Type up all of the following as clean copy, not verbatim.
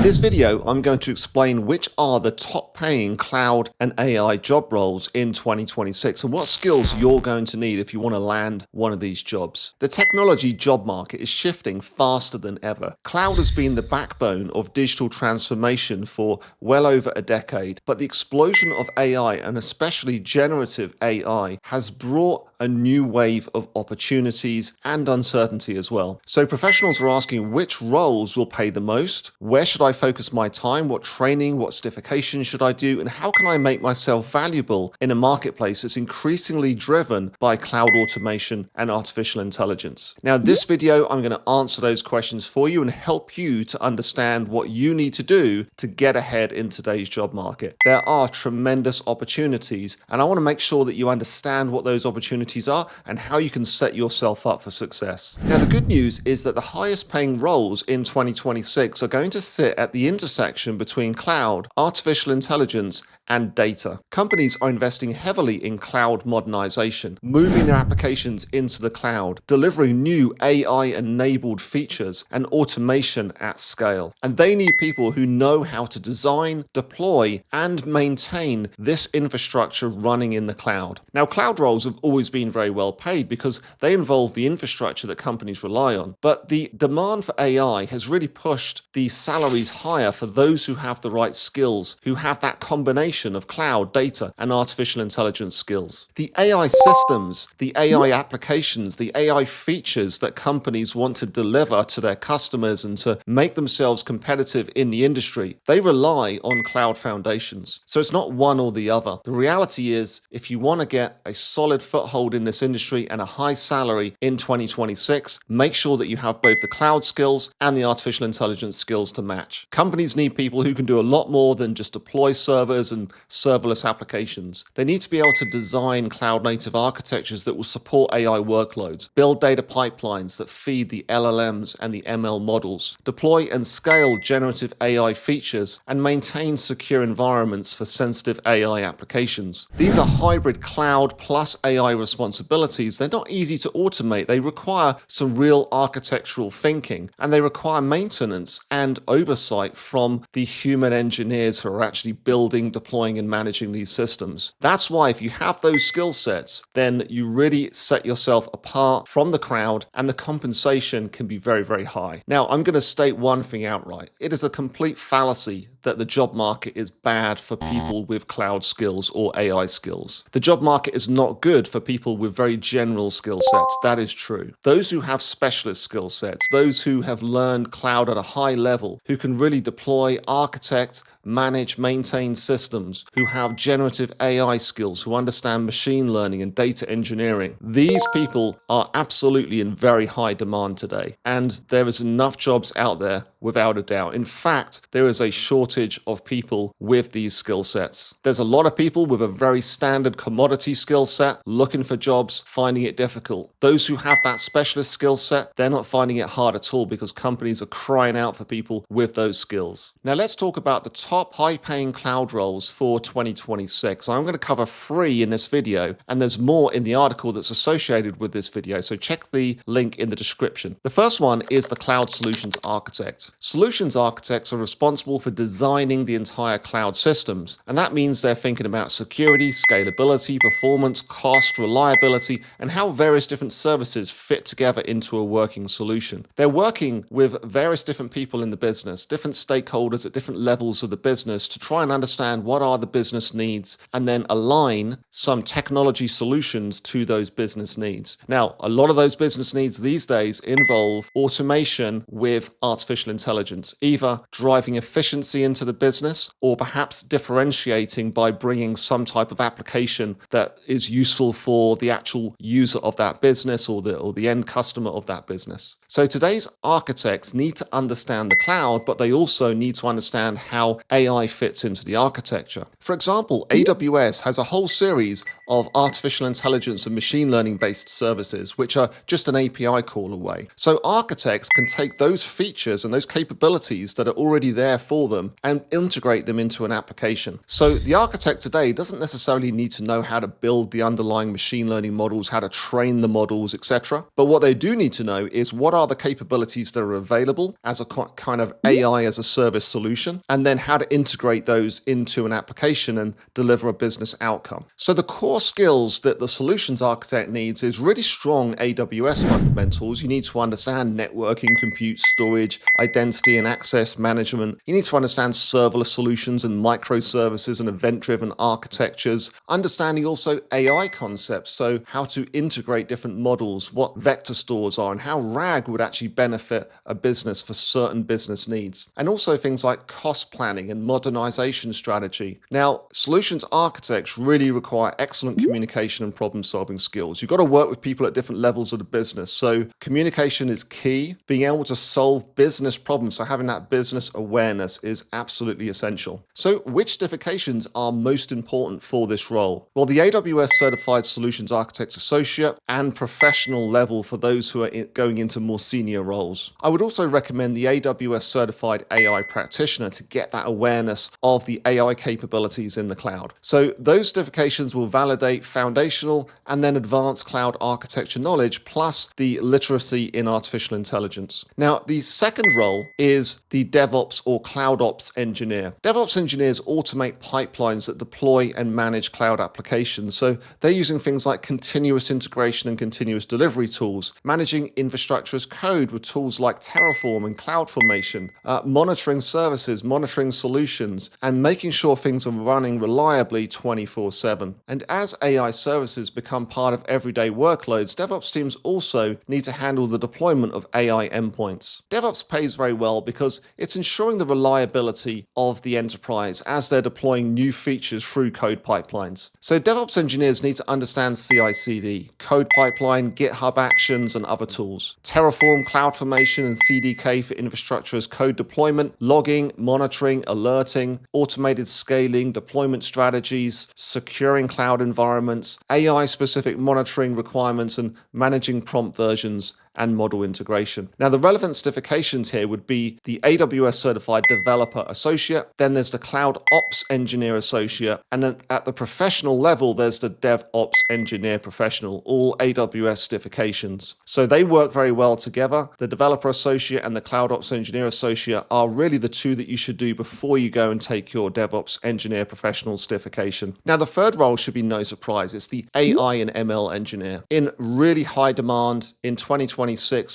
In this video, I'm going to explain which are the top paying cloud and AI job roles in 2026 and what skills you're going to need if you want to land one of these jobs. The technology job market is shifting faster than ever. Cloud has been the backbone of digital transformation for well over a decade, but the explosion of AI and especially generative AI has brought a new wave of opportunities and uncertainty as well. So professionals are asking which roles will pay the most, where should I focus my time, what training, what certification should I do, and how can I make myself valuable in a marketplace that's increasingly driven by cloud automation and artificial intelligence. Now, in this video, I'm going to answer those questions for you and help you to understand what you need to do to get ahead in today's job market. There are tremendous opportunities, and I want to make sure that you understand what those opportunities are and how you can set yourself up for success. Now, the good news is that the highest paying roles in 2026 are going to sit at the intersection between cloud, artificial intelligence, and data. Companies are investing heavily in cloud modernization, moving their applications into the cloud, delivering new AI-enabled features and automation at scale. And they need people who know how to design, deploy, and maintain this infrastructure running in the cloud. Now, cloud roles have always been very well paid because they involve the infrastructure that companies rely on. But the demand for AI has really pushed the salaries higher for those who have the right skills, who have that combination of cloud, data, and artificial intelligence skills. The AI systems, the AI applications, the AI features that companies want to deliver to their customers and to make themselves competitive in the industry, they rely on cloud foundations. So it's not one or the other. The reality is, if you want to get a solid foothold in this industry and a high salary in 2026, make sure that you have both the cloud skills and the artificial intelligence skills to match. Companies need people who can do a lot more than just deploy servers and serverless applications. They need to be able to design cloud-native architectures that will support AI workloads, build data pipelines that feed the LLMs and the ML models, deploy and scale generative AI features, and maintain secure environments for sensitive AI applications. These are hybrid cloud plus AI responsibilities. They're not easy to automate. They require some real architectural thinking, and they require maintenance and oversight from the human engineers who are actually building, deploying, and managing these systems. That's why if you have those skill sets, then you really set yourself apart from the crowd, and the compensation can be very, very high. Now, I'm going to state one thing outright. It is a complete fallacy that the job market is bad for people with cloud skills or AI skills. The job market is not good for people with very general skill sets. That is true. Those who have specialist skill sets, those who have learned cloud at a high level, who can really deploy, architect, manage, maintain systems, who have generative AI skills, who understand machine learning and data engineering. These people are absolutely in very high demand today, and there is enough jobs out there without a doubt. In fact, there is a shortage of people with these skill sets. There's a lot of people with a very standard commodity skill set looking for jobs, finding it difficult. Those who have that specialist skill set, they're not finding it hard at all because companies are crying out for people with those skills. Now let's talk about the top high-paying cloud roles for 2026. I'm going to cover 3 in this video, and there's more in the article that's associated with this video, so check the link in the description. The first one is the Cloud Solutions Architect. Solutions architects are responsible for designing the entire cloud systems, and that means they're thinking about security, scalability, performance, cost, reliability, and how various different services fit together into a working solution. They're working with various different people in the business, different stakeholders at different levels of the business to try and understand what are the business needs and then align some technology solutions to those business needs. Now, a lot of those business needs these days involve automation with artificial intelligence, either driving efficiency into the business or perhaps differentiating by bringing some type of application that is useful for the actual user of that business or the end customer of that business. So today's architects need to understand the cloud, but they also need to understand how AI fits into the architecture. For example, AWS has a whole series of artificial intelligence and machine learning based services, which are just an API call away. So architects can take those features and those capabilities that are already there for them and integrate them into an application. So the architect today doesn't necessarily need to know how to build the underlying machine learning models, how to train the models, etc. But what they do need to know is what are the capabilities that are available as a kind of AI as a service solution, and then how to integrate those into an application and deliver a business outcome. So the core skills that the solutions architect needs is really strong AWS fundamentals. You need to understand networking, compute, storage, identity and access management. You need to understand serverless solutions and microservices and event-driven architectures, understanding also AI concepts, so how to integrate different models, what vector stores are, and how RAG would actually benefit a business for certain business needs. And also things like cost planning and modernization strategy. Now, solutions architects really require excellent communication and problem-solving skills. You've got to work with people at different levels of the business, so communication is key. Being able to solve business problems, so having that business awareness is absolutely essential. So which certifications are most important for this role? Well, the AWS Certified Solutions Architect Associate and professional level for those who are going into more senior roles. I would also recommend the AWS Certified AI Practitioner to get that awareness of the AI capabilities in the cloud. So those certifications will validate foundational and then advanced cloud architecture knowledge, plus the literacy in artificial intelligence. Now, the second role is the DevOps or CloudOps engineer. DevOps engineers automate pipelines that deploy and manage cloud applications. So they're using things like continuous integration and continuous delivery tools, managing infrastructure as code with tools like Terraform and CloudFormation, monitoring services, monitoring solutions, and making sure things are running reliably 24/7. And as AI services become part of everyday workloads, DevOps teams also need to handle the deployment of AI endpoints. DevOps pays very well because it's ensuring the reliability of the enterprise as they're deploying new features through code pipelines. So DevOps engineers need to understand CI/CD, code pipeline, GitHub Actions, and other tools. Terraform, CloudFormation, and CDK for infrastructure as code deployment, logging, monitoring, alerting, automated scaling, deployment strategies, securing cloud environments, AI-specific monitoring requirements, and managing prompt versions and model integration. Now, the relevant certifications here would be the AWS Certified Developer Associate, then there's the CloudOps Engineer Associate, and then at the professional level, there's the DevOps Engineer Professional, all AWS certifications. So they work very well together. The Developer Associate and the CloudOps Engineer Associate are really the two that you should do before you go and take your DevOps Engineer Professional certification. Now, the third role should be no surprise. It's the AI and ML Engineer. In really high demand in 2026,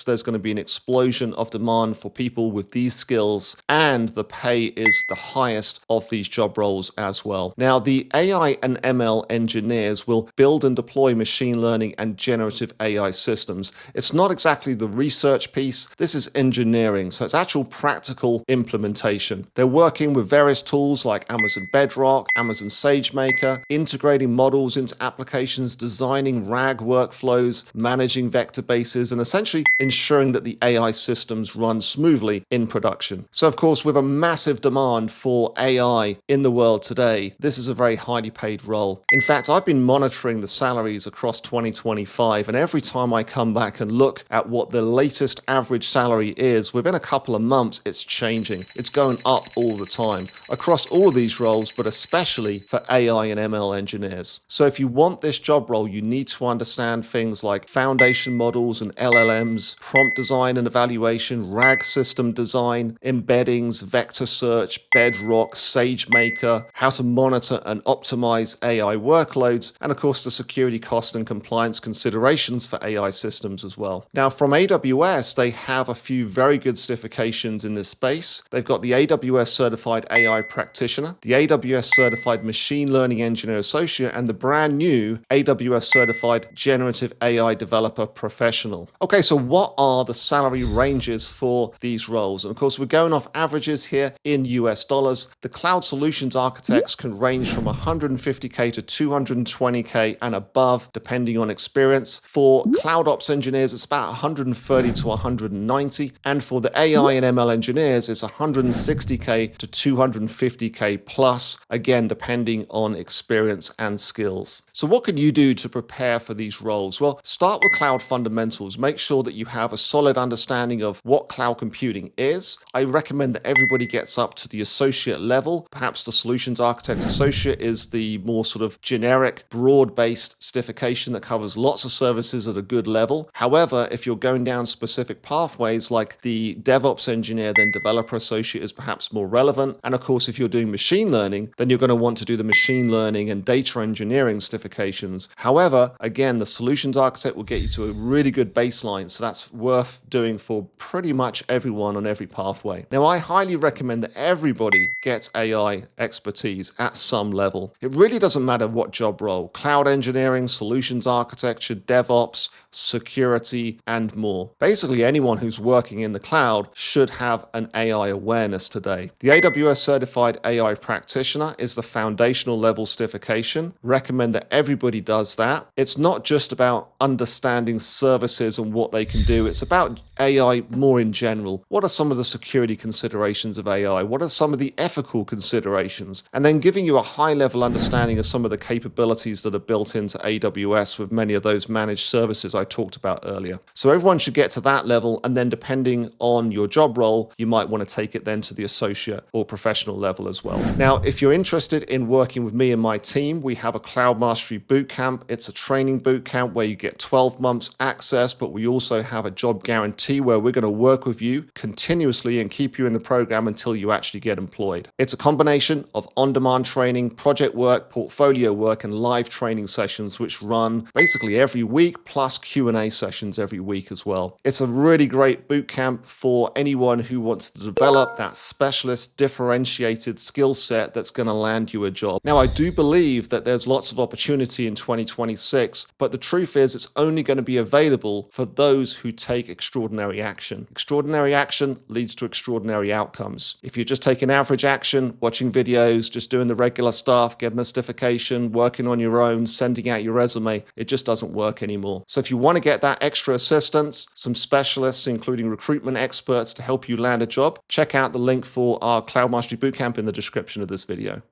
there's going to be an explosion of demand for people with these skills, and the pay is the highest of these job roles as well. Now, the AI and ML engineers will build and deploy machine learning and generative AI systems. It's not exactly the research piece. This is engineering, so it's actual practical implementation. They're working with various tools like Amazon Bedrock, Amazon SageMaker, integrating models into applications, designing RAG workflows, managing vector bases, and essentially ensuring that the AI systems run smoothly in production. So of course, with a massive demand for AI in the world today, this is a very highly paid role. In fact, I've been monitoring the salaries across 2025, and every time I come back and look at what the latest average salary is, within a couple of months, it's changing. It's going up all the time across all of these roles, but especially for AI and ML engineers. So if you want this job role, you need to understand things like foundation models and LLMs, prompt design and evaluation, RAG system design, embeddings, vector search, Bedrock, SageMaker, how to monitor and optimize AI workloads, and of course the security cost and compliance considerations for AI systems as well. Now, from AWS, they have a few very good certifications in this space. They've got the AWS Certified AI Practitioner, the AWS Certified Machine Learning Engineer Associate, and the brand new AWS Certified Generative AI Developer Professional. Okay, Okay, so what are the salary ranges for these roles? And of course, we're going off averages here in US dollars. The cloud solutions architects can range from 150K to 220K and above, depending on experience. For CloudOps engineers, it's about 130 to 190. And for the AI and ML engineers, it's 160K to 250K plus, again, depending on experience and skills. So what can you do to prepare for these roles? Well, start with cloud fundamentals. Make sure that you have a solid understanding of what cloud computing is. I recommend that everybody gets up to the associate level. Perhaps the solutions architect associate is the more sort of generic, broad-based certification that covers lots of services at a good level. However, if you're going down specific pathways like the DevOps engineer, then developer associate is perhaps more relevant. And of course, if you're doing machine learning, then you're going to want to do the machine learning and data engineering certifications. However, again, the solutions architect will get you to a really good baseline, so that's worth doing for pretty much everyone on every pathway. Now, I highly recommend that everybody gets AI expertise at some level. It really doesn't matter what job role: cloud engineering, solutions architecture, DevOps, security, and more. Basically, anyone who's working in the cloud should have an AI awareness today. The AWS Certified AI Practitioner is the foundational level certification. Recommend that everybody does that. It's not just about understanding services and what they can do. It's about AI more in general. What are some of the security considerations of AI? What are some of the ethical considerations? And then giving you a high-level understanding of some of the capabilities that are built into AWS with many of those managed services I talked about earlier. So everyone should get to that level, and then depending on your job role, you might want to take it then to the associate or professional level as well. Now, if you're interested in working with me and my team, we have a Cloud Mastery Bootcamp. It's a training bootcamp where you get 12 months access, but we also have a job guarantee where we're going to work with you continuously and keep you in the program until you actually get employed. It's a combination of on-demand training, project work, portfolio work, and live training sessions, which run basically every week, plus Q&A sessions every week as well. It's a really great bootcamp for anyone who wants to develop that specialist, differentiated skill set that's going to land you a job. Now, I do believe that there's lots of opportunity in 2026, but the truth is it's only going to be available for those who take extraordinary action. Extraordinary action leads to extraordinary outcomes. If you're just taking average action, watching videos, just doing the regular stuff, getting a certification, working on your own, sending out your resume, it just doesn't work anymore. So if you want to get that extra assistance, some specialists, including recruitment experts, to help you land a job, check out the link for our Cloud Mastery Bootcamp in the description of this video.